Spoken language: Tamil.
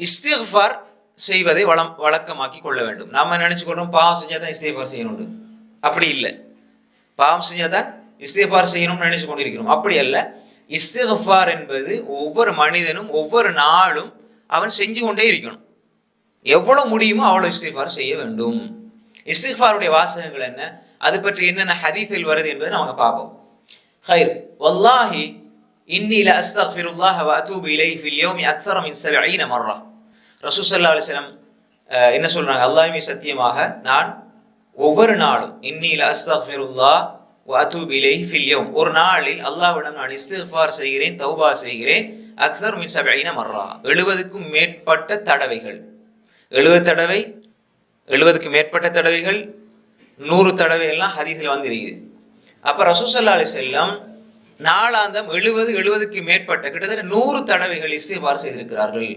இஸ்திக்ஃபார் செய்வதை வழக்கமாக்கி கொள்ள வேண்டும். நாம நினைச்சுக்கொள்றோம் பாவம் செஞ்சாதான் இஸ்திக்ஃபார் செய்யணும். அப்படி இல்லை. பாவம் செஞ்சாதான் இஸ்திக்ஃபார் செய்யணும்னு நினைச்சு கொண்டிருக்கிறோம். அப்படி அல்ல. இஸ்திக்ஃபார் என்பது ஒவ்வொரு மனிதனும் ஒவ்வொரு நாளும் அவன் செஞ்சு கொண்டே இருக்கணும். எவ்வளவு முடியுமோ அவ்வளவு இஸ்திக்ஃபார் செய்ய வேண்டும். இஸ்திக்ஃபாருடைய வாசகங்கள் என்ன, அது பற்றி என்னென்ன ஹதீஸில் வருது என்பதை நம்ம பார்ப்போம். خير والله إني لأستغفر الله وأتوب إليه في اليوم أكثر من 70 مرة. ரசூல் ஸல்லல்லாஹு அலைஹி வஸல்லம் என்ன சொல்றாங்க, அல்லாஹ்வே சத்தியமாக நான் ஒவ்வொரு நாளும் இன்னி லஅஸ்தக்ஃபிருல்லாஹ் வ அதூபு இலைஹி ஃபில் யௌம், ஒரு நாளில் அல்லாஹ்விடம் நான் இஸ்திக்ஃபார் செய்கிறேன், தௌபா செய்கிறேன். அக்ஸர் மின் 70 மர்ரா, 70க்கும் மேற்பட்ட தடவைகள். 70க்கு மேற்பட்ட தடவைகள், 100 தடவை எல்லாம் ஹதீஸில் வந்திருக்குது. அப்ப ரசூல் ஸல்லல்லாஹு அலைஹி வஸல்லம் நாளாந்தம் 70க்கு மேற்பட்ட கிட்டத்தட்ட 100 தடவைகள் இஸ்திக்ஃபார் செய்திருக்கிறார்கள்.